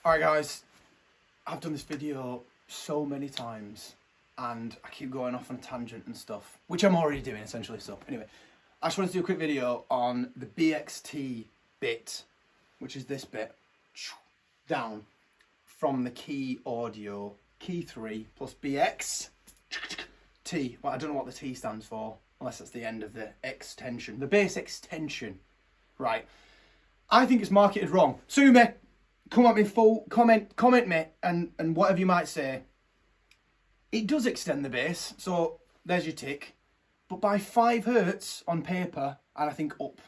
Alright guys, I've done this video so many times and I keep going off on a tangent and stuff, which I'm already doing essentially. So anyway, I just wanted to do a quick video on the BXT bit, which is this bit, down from the key audio, key 3 plus BX T. Well, I don't know what the T stands for, unless that's the end of the extension, the bass extension, right? I think it's marketed wrong. Sue me. Come at me full, comment me, and whatever you might say. It does extend the bass, so there's your tick. But by 5 hertz on paper, and I think up,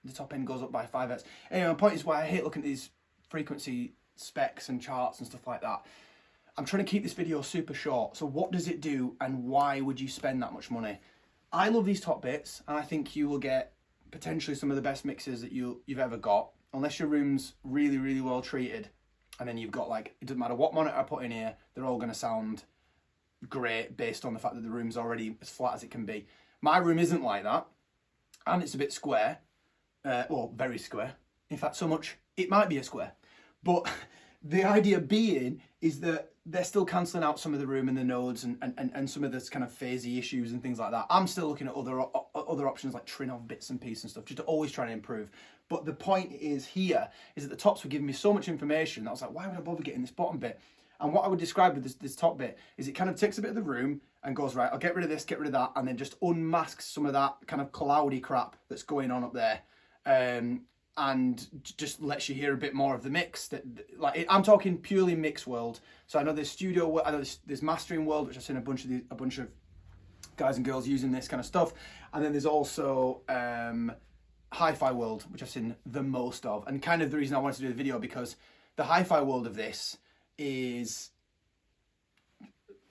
the top end goes up by 5 hertz. Anyway, my point is why I hate looking at these frequency specs and charts and stuff like that. I'm trying to keep this video super short. So what does it do, and why would you spend that much money? I love these top bits, and I think you will get potentially some of the best mixes that you've ever got. Unless your room's really, really well treated, and then you've got like, it doesn't matter what monitor I put in here, they're all going to sound great based on the fact that the room's already as flat as it can be. My room isn't like that, and it's a bit square, well, very square. In fact, so much, it might be a square. But the idea being is that they're still cancelling out some of the room and the nodes and some of this kind of phasey issues and things like that. I'm still looking at other options like trim off bits and pieces and stuff, just to always try to improve. But the point is here is that the tops were giving me so much information that I was like, why would I bother getting this bottom bit? And what I would describe with this top bit is it kind of takes a bit of the room and goes, right, I'll get rid of this, get rid of that, and then just unmasks some of that kind of cloudy crap that's going on up there. And just lets you hear a bit more of the mix. I'm talking purely mix world. So I know there's studio, I know there's mastering world, which I've seen a bunch of guys and girls using this kind of stuff, and then there's also hi-fi world, which I've seen the most of. And kind of the reason I wanted to do the video, because the hi-fi world of this is,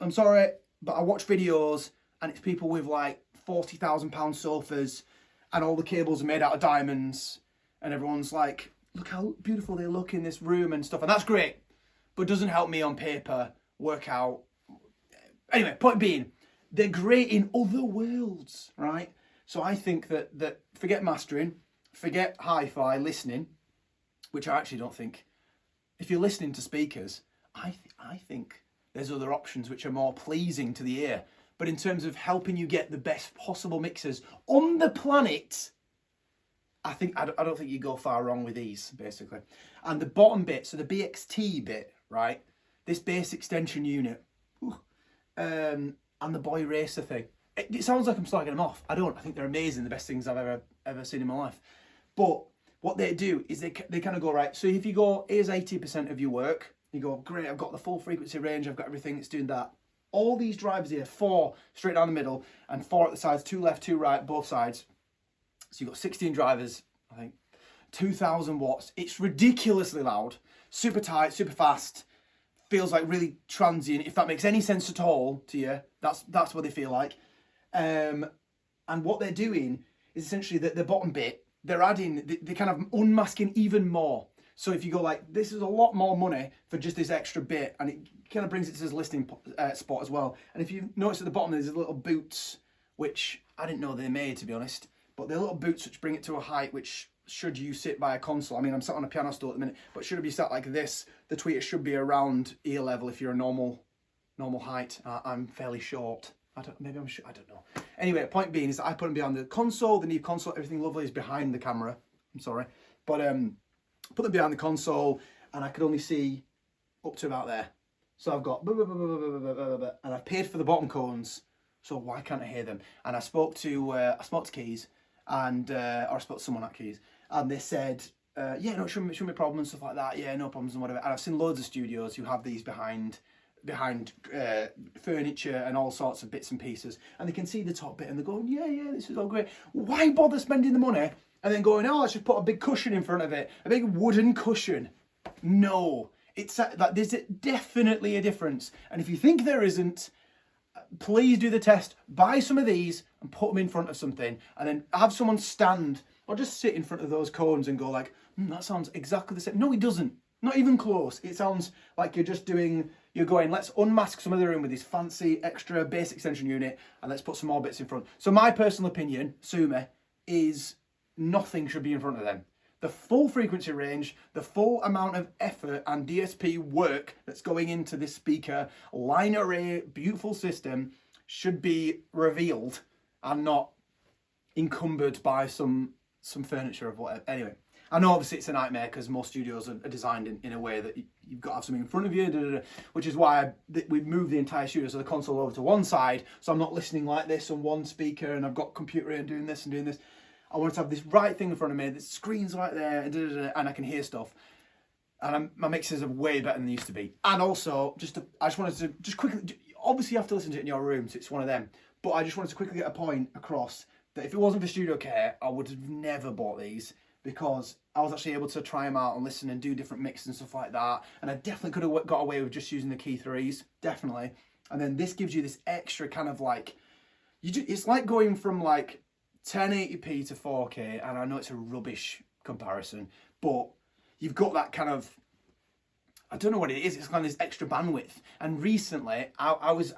I'm sorry, but I watch videos and it's people with like £40,000 sofas and all the cables are made out of diamonds. And everyone's like, look how beautiful they look in this room and stuff. And that's great, but doesn't help me on paper work out. Anyway, point being, they're great in other worlds, right? So I think that forget mastering, forget hi-fi listening, which I actually don't think. If you're listening to speakers, I think there's other options which are more pleasing to the ear. But in terms of helping you get the best possible mixers on the planet, I don't think you go far wrong with these, basically. And the bottom bit, so the BXT bit, right? This bass extension unit, and the Boy Racer thing. It sounds like I'm slagging them off. I don't. I think they're amazing, the best things I've ever seen in my life. But what they do is they kind of go, right, so if you go, here's 80% of your work, you go, great, I've got the full frequency range, I've got everything, it's doing that. All these drivers here, 4 straight down the middle, and 4 at the sides, 2 left, 2 right, both sides. So you've got 16 drivers, I think, 2,000 watts. It's ridiculously loud, super tight, super fast. Feels like really transient. If that makes any sense at all to you, that's what they feel like. And what they're doing is essentially the bottom bit, they're adding, they're kind of unmasking even more. So if you go like, this is a lot more money for just this extra bit, and it kind of brings it to this listening spot as well. And if you notice at the bottom, there's little boots, which I didn't know they made, to be honest. But they're little boots which bring it to a height which, should you sit by a console, I mean, I'm sat on a piano stool at the minute, but should it be sat like this, the tweeter should be around ear level if you're a normal height. I'm fairly short. I don't know. Anyway, point being is that I put them behind the console, the new console, everything lovely is behind the camera. I'm sorry. But put them behind the console, and I could only see up to about there. So I've got, and I've paid for the bottom cones, so why can't I hear them? And I spoke to Keys, and or I spoke to someone at Keys, and they said, yeah, no, it shouldn't be a problem and stuff like that. Yeah, no problems and whatever. And I've seen loads of studios who have these behind furniture and all sorts of bits and pieces, and they can see the top bit and they're going, yeah, this is all great. Why bother spending the money and then going, oh, let's just put a big cushion in front of it, a big wooden cushion? No, it's like there's definitely a difference. And if you think there isn't, please do the test. Buy some of these and put them in front of something, and then have someone stand or just sit in front of those cones and go like, that sounds exactly the same. No, it doesn't. Not even close. It sounds like you're going, let's unmask some of the room with this fancy extra bass extension unit, and let's put some more bits in front. So my personal opinion, sue me, is nothing should be in front of them. the full frequency range, the full amount of effort and DSP work that's going into this speaker line array beautiful system should be revealed and not encumbered by some furniture of whatever. Anyway, I know obviously it's a nightmare because most studios are designed in a way that you've got to have something in front of you, which is why we moved the entire studio, so the console over to one side, so I'm not listening like this on one speaker and I've got computer and doing this and doing this. I want to have this right thing in front of me, the screen's right there, and I can hear stuff. And my mixes are way better than they used to be. And also, I just wanted to just quickly, obviously you have to listen to it in your room, so it's one of them. But I just wanted to quickly get a point across that if it wasn't for Studio Care, I would have never bought these, because I was actually able to try them out and listen and do different mixes and stuff like that. And I definitely could have got away with just using the key threes, definitely. And then this gives you this extra kind of like, it's like going from like 1080p to 4K, and I know it's a rubbish comparison, but you've got that kind of, I don't know what it is, it's kind of this extra bandwidth. And recently I was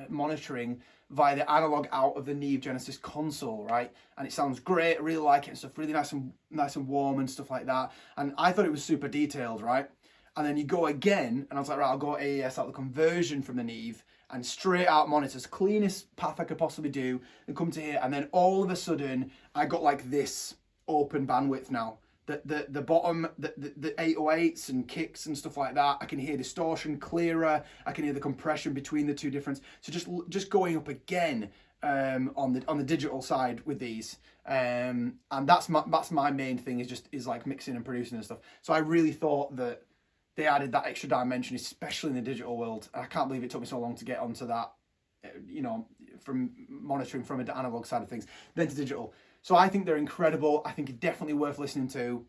monitoring via the analog out of the Neve Genesis console, right? And it sounds great, I really like it and stuff, really nice and warm and stuff like that. And I thought it was super detailed, right? And then you go again, and I was like, right, I'll go AES out the conversion from the Neve and straight out monitors, cleanest path I could possibly do, and come to here, and then all of a sudden I got like this open bandwidth now. The bottom, the 808s and kicks and stuff like that, I can hear distortion clearer, I can hear the compression between the two different. So just going up again on the digital side with these, and that's my main thing, is like mixing and producing and stuff. So I really thought that they added that extra dimension, especially in the digital world. And I can't believe it took me so long to get onto that, you know, from monitoring from an analog side of things, then to digital. So I think they're incredible. I think it's definitely worth listening to.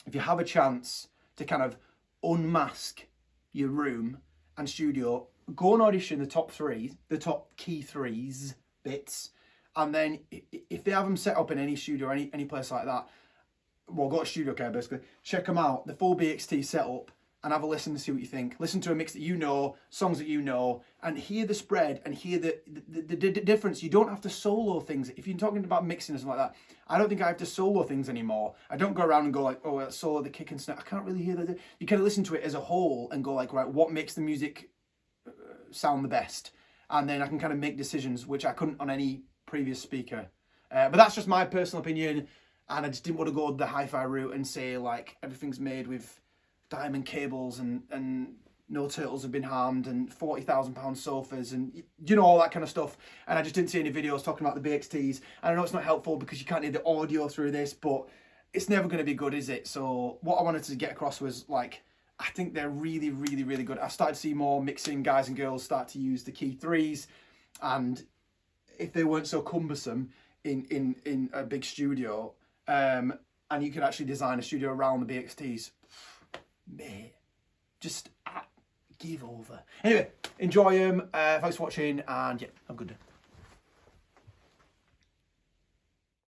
If you have a chance to kind of unmask your room and studio, go and audition the top key threes bits. And then if they have them set up in any studio or any place like that, well, go to Studio Care basically, check them out, the full BXT setup, and have a listen to see what you think. Listen to a mix that you know, songs that you know, and hear the spread and hear the difference. You don't have to solo things. If you're talking about mixing or something like that, I don't think I have to solo things anymore. I don't go around and go like, oh, let's solo the kick and snap. I can't really hear that. You kind of listen to it as a whole and go like, right, what makes the music sound the best? And then I can kind of make decisions, which I couldn't on any previous speaker. But that's just my personal opinion. And I just didn't want to go the hi-fi route and say like everything's made with diamond cables and no turtles have been harmed and £40,000 sofas and you know all that kind of stuff. And I just didn't see any videos talking about the BXTs. And I know it's not helpful because you can't hear the audio through this, but it's never going to be good, is it? So what I wanted to get across was like, I think they're really, really, really good. I started to see more mixing guys and girls start to use the key threes, and if they weren't so cumbersome in a big studio, and you could actually design a studio around the BXTs, mate, just give over. Anyway, enjoy them. Thanks for watching, and yeah, have a good day.